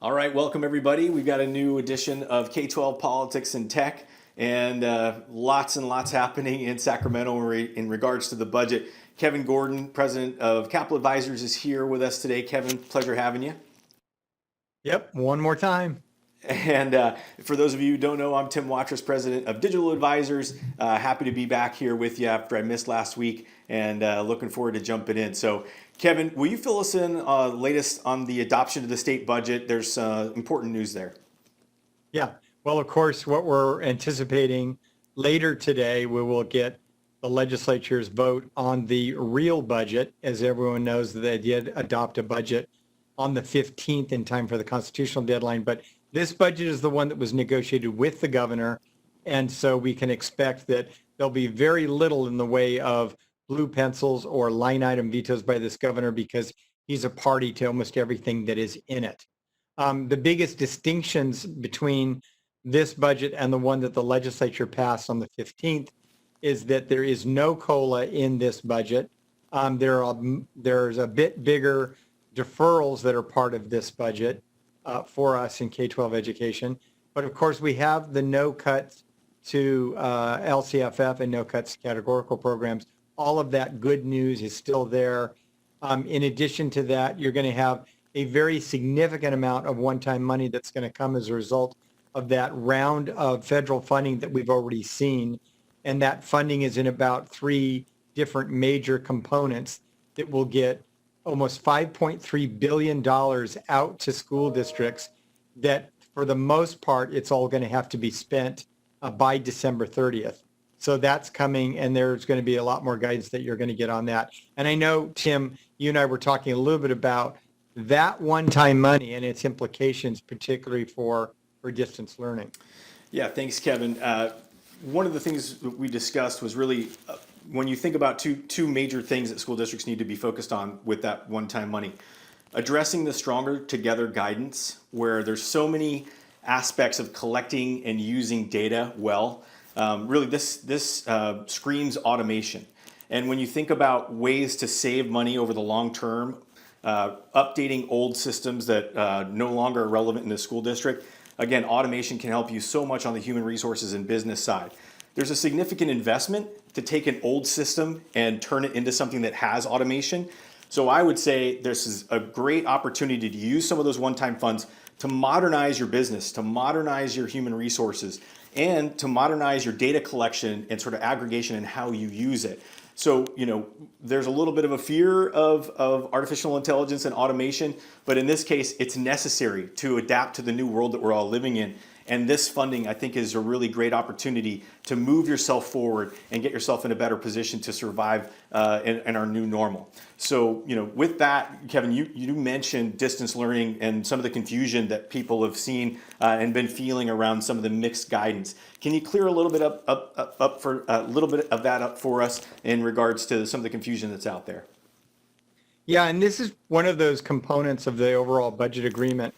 All right, welcome everybody. We've got a new edition of K-12 Politics and Tech, and lots and lots happening in Sacramento in regards to the budget. Kevin Gordon, president of Capital Advisors, is here with us today. Kevin, pleasure having you. Yep, one more time. And for those of you who don't know, I'm Tim Watrous, president of Digital Advisors. Happy to be back here with you after I missed last week, and looking forward to jumping in. So, Kevin, will you fill us in latest on the adoption of the state budget? There's important news there. Yeah, well, of course, what we're anticipating later today, we will get the legislature's vote on the real budget. As everyone knows, they did adopt a budget on the 15th in time for the constitutional deadline, but this budget is the one that was negotiated with the governor, and so we can expect that there'll be very little in the way of blue pencils or line item vetoes by this governor because he's a party to almost everything that is in it. The biggest distinctions between this budget and the one that the legislature passed on the 15th is that there is no COLA in this budget. There's a bit bigger deferrals that are part of this budget for us in K-12 education. But of course, we have the no cuts to LCFF and no cuts to categorical programs. All of that good news is still there. In addition to that, you're going to have a very significant amount of one-time money that's going to come as a result of that round of federal funding that we've already seen. And that funding is in about 3 different major components that will get almost $5.3 billion out to school districts that for the most part, it's all going to have to be spent by December 30th. So that's coming, and there's going to be a lot more guidance that you're going to get on that. And I know, Tim, you and I were talking a little bit about that one-time money and its implications, particularly for distance learning. Yeah, thanks, Kevin. One of the things that we discussed was really when you think about two major things that school districts need to be focused on with that one-time money. Addressing the Stronger Together guidance, where there's so many aspects of collecting and using data well. Really, this screams automation. And when you think about ways to save money over the long term, updating old systems that no longer are relevant in the school district, again, automation can help you so much on the human resources and business side. There's a significant investment to take an old system and turn it into something that has automation. So I would say this is a great opportunity to use some of those one-time funds to modernize your business, to modernize your human resources, and to modernize your data collection and sort of aggregation and how you use it. So, there's a little bit of a fear of artificial intelligence and automation, but in this case, it's necessary to adapt to the new world that we're all living in. And this funding, I think, is a really great opportunity to move yourself forward and get yourself in a better position to survive in our new normal. So, with that, Kevin, you mentioned distance learning and some of the confusion that people have seen and been feeling around some of the mixed guidance. Can you clear a little bit up for a little bit of that up for us in regards to some of the confusion that's out there? Yeah, and this is one of those components of the overall budget agreement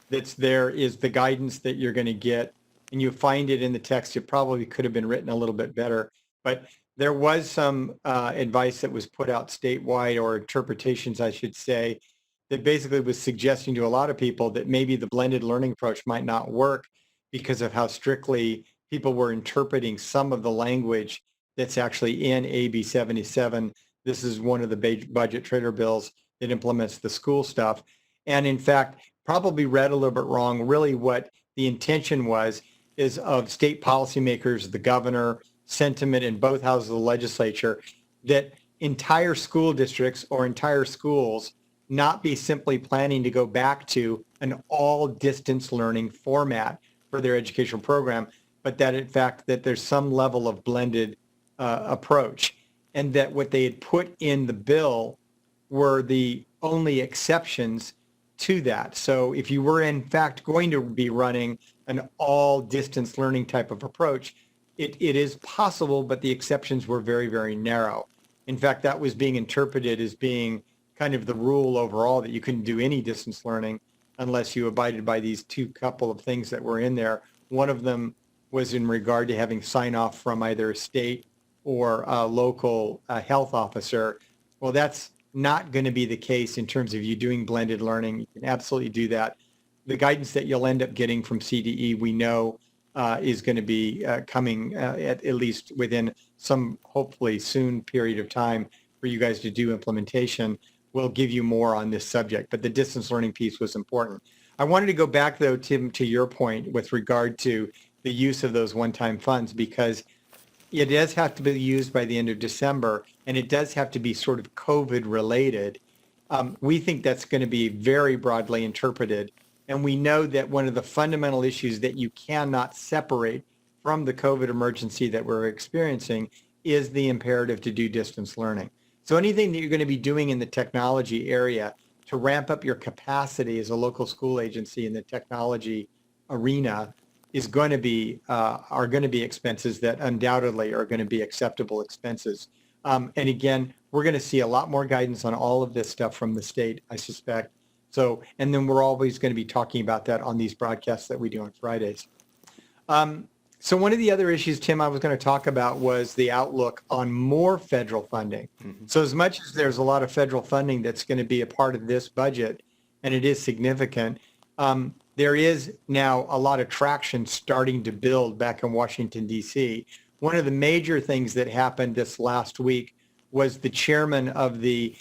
that's there is the guidance that you're going to get, and you find it in the text. It probably could have been written a little bit better, but there was some advice that was put out statewide, or interpretations, I should say, that basically was suggesting to a lot of people that maybe the blended learning approach might not work because of how strictly people were interpreting some of the language that's actually in AB 77. This is one of the budget trailer bills that implements the school stuff. And in fact, probably read a little bit wrong. Really what the intention was is of state policymakers, the governor, sentiment in both houses of the legislature, that entire school districts or entire schools not be simply planning to go back to an all distance learning format for their educational program, but that in fact that there's some level of blended approach, and that what they had put in the bill were the only exceptions to that. So if you were in fact going to be running an all distance learning type of approach, it is possible, but the exceptions were very, very narrow. In fact, that was being interpreted as being kind of the rule overall, that you couldn't do any distance learning unless you abided by these couple of things that were in there. One of them was in regard to having sign off from either a state or a local health officer. Well, that's not going to be the case in terms of you doing blended learning. You can absolutely do that the guidance that you'll end up getting from CDE, we know is going to be coming at least within some hopefully soon period of time for you guys to do implementation. We'll give you more on this subject, but the distance learning piece was important. I wanted to go back though, Tim, to your point with regard to the use of those one-time funds, because it does have to be used by the end of December, and it does have to be sort of COVID related. We think that's going to be very broadly interpreted. And we know that one of the fundamental issues that you cannot separate from the COVID emergency that we're experiencing is the imperative to do distance learning. So anything that you're going to be doing in the technology area to ramp up your capacity as a local school agency in the technology arena is going to be are going to be expenses that undoubtedly are going to be acceptable expenses. And again, we're going to see a lot more guidance on all of this stuff from the state, I suspect. So, and then we're always going to be talking about that on these broadcasts that we do on Fridays. So one of the other issues, Tim, I was going to talk about was the outlook on more federal funding. Mm-hmm. So as much as there's a lot of federal funding that's going to be a part of this budget, and it is significant, there is now a lot of traction starting to build back in Washington, D.C. One of the major things that happened this last week was the chairman of the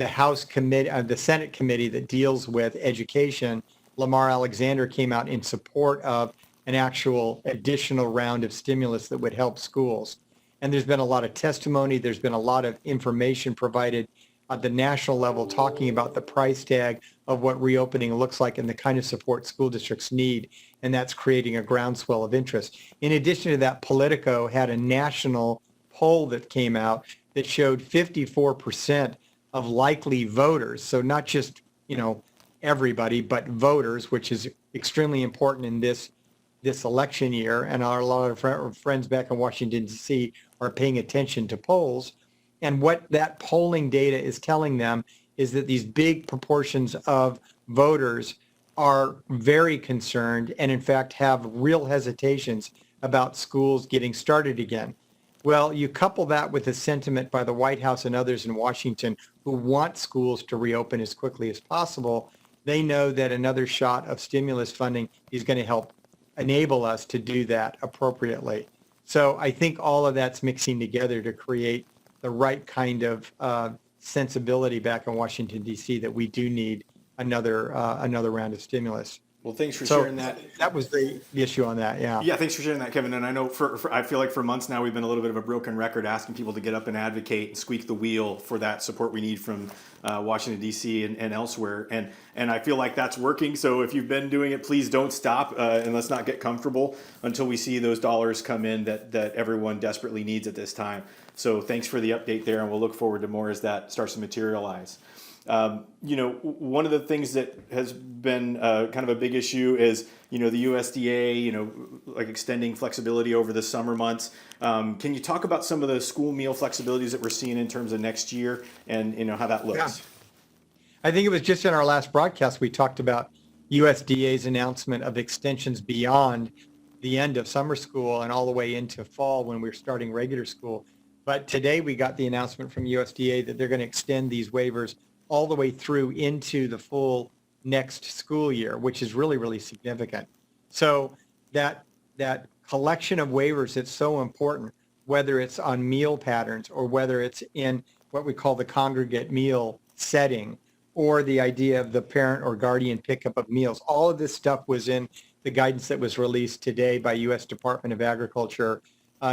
House committee, the Senate committee that deals with education, Lamar Alexander, came out in support of an actual additional round of stimulus that would help schools. And there's been a lot of testimony. There's been a lot of information provided at the national level talking about the price tag of what reopening looks like and the kind of support school districts need. And that's creating a groundswell of interest. In addition to that, Politico had a national poll that came out that showed 54% of likely voters. So not just, everybody, but voters, which is extremely important in this election year. And a lot of friends back in Washington, D.C. are paying attention to polls. And what that polling data is telling them is that these big proportions of voters are very concerned and in fact have real hesitations about schools getting started again. Well, you couple that with a sentiment by the White House and others in Washington who want schools to reopen as quickly as possible. They know that another shot of stimulus funding is going to help enable us to do that appropriately. So I think all of that's mixing together to create the right kind of sensibility back in Washington, D.C. that we do need another round of stimulus. Well, thanks for sharing that. That was the issue on that, yeah. Yeah, thanks for sharing that, Kevin. And I know I feel like for months now we've been a little bit of a broken record asking people to get up and advocate and squeak the wheel for that support we need from Washington, D.C. and elsewhere. And I feel like that's working. So if you've been doing it, please don't stop and let's not get comfortable until we see those dollars come in that everyone desperately needs at this time. So thanks for the update there, and we'll look forward to more as that starts to materialize. One of the things that has been kind of a big issue is, the USDA, like extending flexibility over the summer months. Can you talk about some of the school meal flexibilities that we're seeing in terms of next year and, how that looks? Yeah. I think it was just in our last broadcast, we talked about USDA's announcement of extensions beyond the end of summer school and all the way into fall when we're starting regular school. But today we got the announcement from USDA that they're going to extend these waivers all the way through into the full next school year, which is really, really significant. So that collection of waivers that's so important, whether it's on meal patterns or whether it's in what we call the congregate meal setting or the idea of the parent or guardian pickup of meals, all of this stuff was in the guidance that was released today by U.S. Department of Agriculture,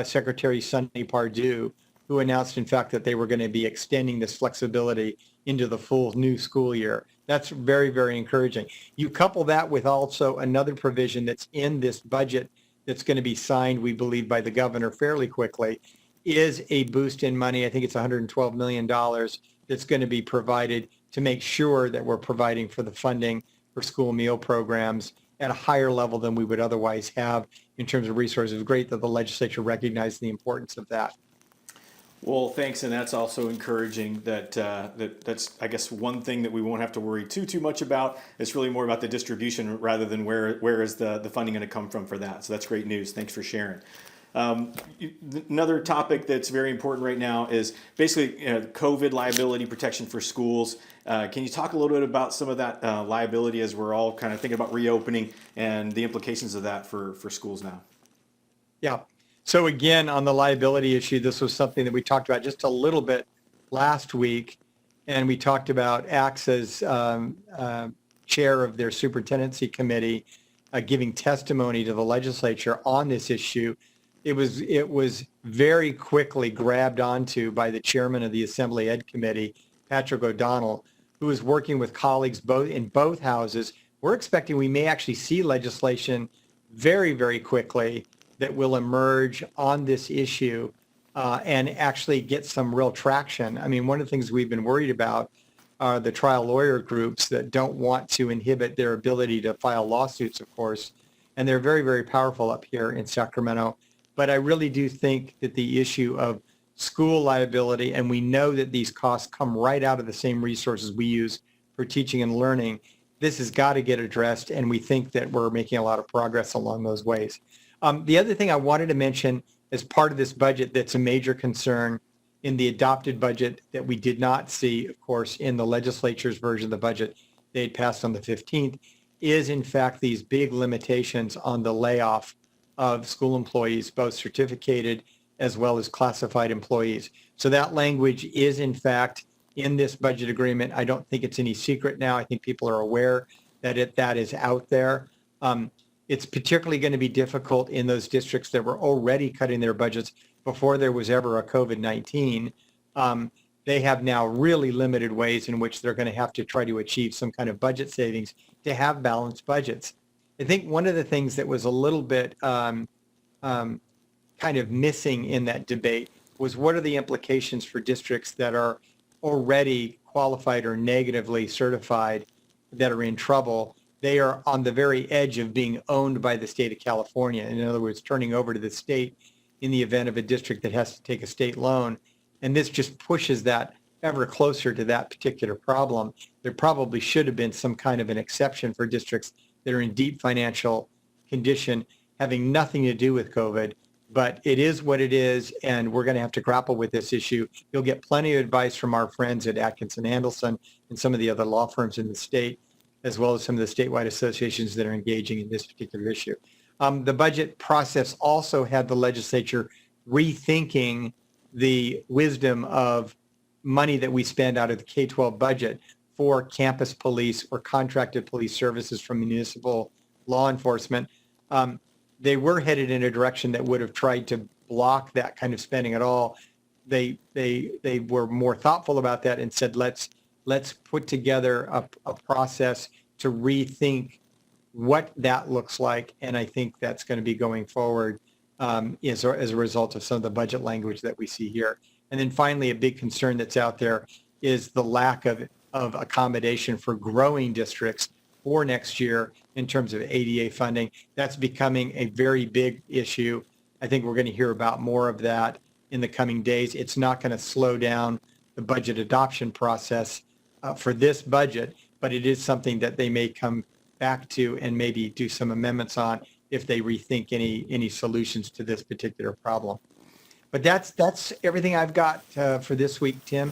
Secretary Sonny Perdue, who announced, in fact, that they were going to be extending this flexibility into the full new school year. That's very, very encouraging. You couple that with also another provision that's in this budget that's going to be signed, we believe, by the governor fairly quickly, is a boost in money. I think it's $112 million that's going to be provided to make sure that we're providing for the funding for school meal programs at a higher level than we would otherwise have in terms of resources. It's great that the legislature recognized the importance of that. Well, thanks, and that's also encouraging that's, I guess, one thing that we won't have to worry too much about. It's really more about the distribution rather than where is the funding going to come from for that. So that's great news. Thanks for sharing. Another topic that's very important right now is basically COVID liability protection for schools. Can you talk a little bit about some of that liability as we're all kind of thinking about reopening and the implications of that for schools now? Yeah. So again, on the liability issue, this was something that we talked about just a little bit last week. And we talked about AXA's chair of their superintendency committee giving testimony to the legislature on this issue. It was very quickly grabbed onto by the chairman of the Assembly Ed Committee, Patrick O'Donnell, who is working with colleagues in both houses. We're expecting we may actually see legislation very, very quickly that will emerge on this issue and actually get some real traction. I mean, one of the things we've been worried about are the trial lawyer groups that don't want to inhibit their ability to file lawsuits, of course. And they're very, very powerful up here in Sacramento. But I really do think that the issue of school liability, and we know that these costs come right out of the same resources we use for teaching and learning, this has got to get addressed. And we think that we're making a lot of progress along those ways. The other thing I wanted to mention as part of this budget that's a major concern in the adopted budget that we did not see, of course, in the legislature's version of the budget they had passed on the 15th, is in fact these big limitations on the layoff of school employees, both certificated as well as classified employees. So that language is in fact in this budget agreement. I don't think it's any secret now. I think people are aware that that is out there. It's particularly going to be difficult in those districts that were already cutting their budgets before there was ever a COVID-19. They have now really limited ways in which they're going to have to try to achieve some kind of budget savings to have balanced budgets. I think one of the things that was a little bit kind of missing in that debate was what are the implications for districts that are already qualified or negatively certified that are in trouble. They are on the very edge of being owned by the state of California. In other words, turning over to the state in the event of a district that has to take a state loan. And this just pushes that ever closer to that particular problem. There probably should have been some kind of an exception for districts that are in deep financial condition, having nothing to do with COVID. But it is what it is, and we're going to have to grapple with this issue. You'll get plenty of advice from our friends at Atkinson Andelson and some of the other law firms in the state, as well as some of the statewide associations that are engaging in this particular issue. The budget process also had the legislature rethinking the wisdom of money that we spend out of the K-12 budget for campus police or contracted police services from municipal law enforcement. They were headed in a direction that would have tried to block that kind of spending at all. They were more thoughtful about that and said, let's put together a process to rethink what that looks like. And I think that's going to be going forward as a result of some of the budget language that we see here. And then finally, a big concern that's out there is the lack of accommodation for growing districts for next year in terms of ADA funding. That's becoming a very big issue. I think we're going to hear about more of that in the coming days. It's not going to slow down the budget adoption process for this budget, but it is something that they may come back to and maybe do some amendments on if they rethink any solutions to this particular problem. But that's everything I've got for this week, Tim.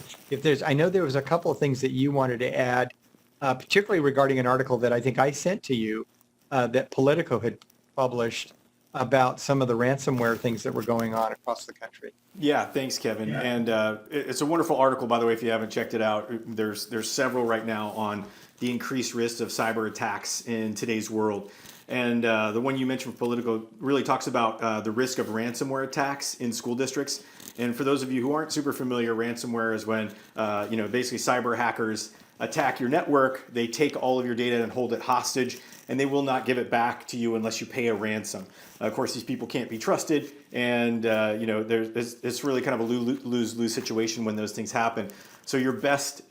I know there was a couple of things that you wanted to add, particularly regarding an article that I think I sent to you that Politico had published about some of the ransomware things that were going on across the country. Yeah, thanks, Kevin. Yeah. And it's a wonderful article, by the way, if you haven't checked it out. There's several right now on the increased risk of cyber attacks in today's world. And the one you mentioned from Politico really talks about the risk of ransomware attacks in school districts. And for those of you who aren't super familiar, ransomware is when basically cyber hackers attack your network. They take all of your data and hold it hostage, and they will not give it back to you unless you pay a ransom. Of course, these people can't be trusted, and it's really kind of a lose-lose situation when those things happen. So your best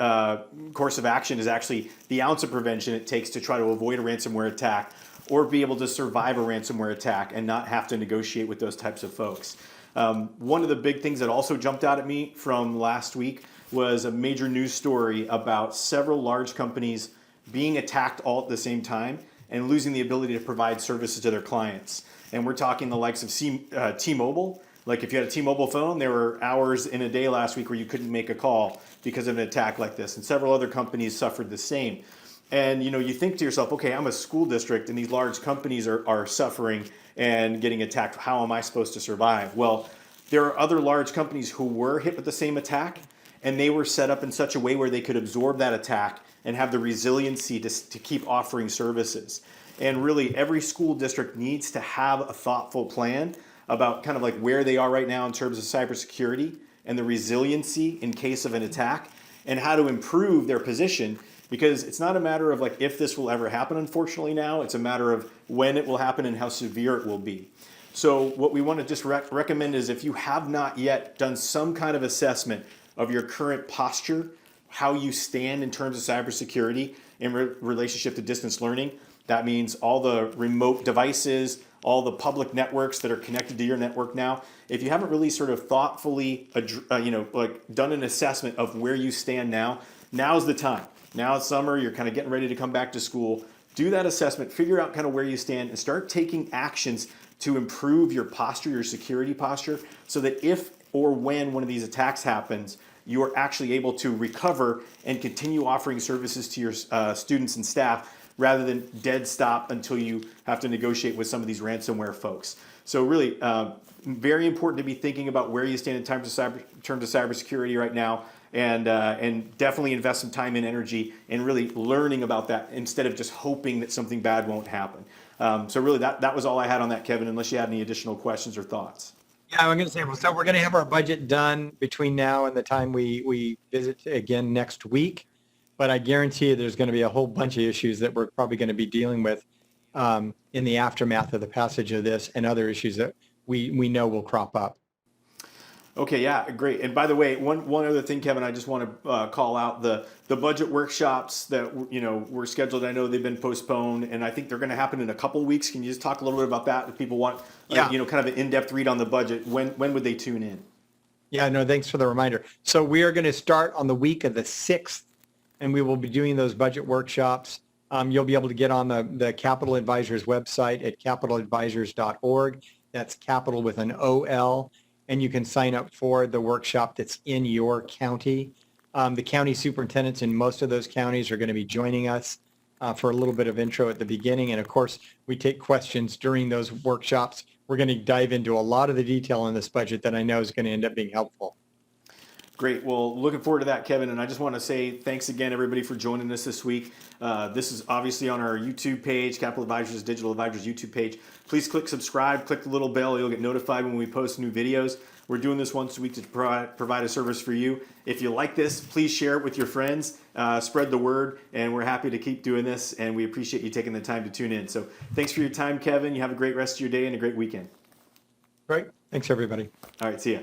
course of action is actually the ounce of prevention it takes to try to avoid a ransomware attack or be able to survive a ransomware attack and not have to negotiate with those types of folks. One of the big things that also jumped out at me from last week was a major news story about several large companies being attacked all at the same time and losing the ability to provide services to their clients. And we're talking the likes of T-Mobile. Like if you had a T-Mobile phone, there were hours in a day last week where you couldn't make a call because of an attack like this. And several other companies suffered the same. And you think to yourself, okay, I'm a school district and these large companies are suffering and getting attacked. How am I supposed to survive? Well, there are other large companies who were hit with the same attack, and they were set up in such a way where they could absorb that attack and have the resiliency to keep offering services. And really, every school district needs to have a thoughtful plan about kind of like where they are right now in terms of cybersecurity and the resiliency in case of an attack, and how to improve their position, because it's not a matter of like if this will ever happen, unfortunately now, it's a matter of when it will happen and how severe it will be. So what we want to just recommend is if you have not yet done some kind of assessment of your current posture, how you stand in terms of cybersecurity in relationship to distance learning, that means all the remote devices, all the public networks that are connected to your network now. If you haven't really sort of thoughtfully, done an assessment of where you stand now, now's the time. Now it's summer, you're kind of getting ready to come back to school. Do that assessment, figure out kind of where you stand, and start taking actions to improve your posture, your security posture, so that if or when one of these attacks happens, you are actually able to recover and continue offering services to your students and staff, rather than dead stop until you have to negotiate with some of these ransomware folks. So really, very important to be thinking about where you stand in terms of cybersecurity right now, and definitely invest some time and energy in really learning about that instead of just hoping that something bad won't happen. So really, that was all I had on that, Kevin, unless you had any additional questions or thoughts. Yeah, I'm going to say, so we're going to have our budget done between now and the time we visit again next week. But I guarantee you there's going to be a whole bunch of issues that we're probably going to be dealing with in the aftermath of the passage of this, and other issues that we know will crop up. Okay, yeah, great. And by the way, one other thing, Kevin, I just want to call out the budget workshops that were scheduled. I know they've been postponed, and I think they're going to happen in a couple of weeks. Can you just talk a little bit about that? If people want, kind of an in-depth read on the budget, when would they tune in? Yeah, no, thanks for the reminder. So we are going to start on the week of the 6th, and we will be doing those budget workshops. You'll be able to get on the Capital Advisors website at capitaladvisors.org. That's capital with an OL. And you can sign up for the workshop that's in your county. The county superintendents in most of those counties are going to be joining us for a little bit of intro at the beginning. And of course, we take questions during those workshops. We're going to dive into a lot of the detail in this budget that I know is going to end up being helpful. Great. Well, looking forward to that, Kevin. And I just want to say thanks again, everybody, for joining us this week. This is obviously on our YouTube page, Capital Advisors, Digital Advisors YouTube page. Please click subscribe, click the little bell. You'll get notified when we post new videos. We're doing this once a week to provide a service for you. If you like this, please share it with your friends, spread the word, and we're happy to keep doing this. And we appreciate you taking the time to tune in. So thanks for your time, Kevin. You have a great rest of your day and a great weekend. Great. Thanks, everybody. All right. See ya.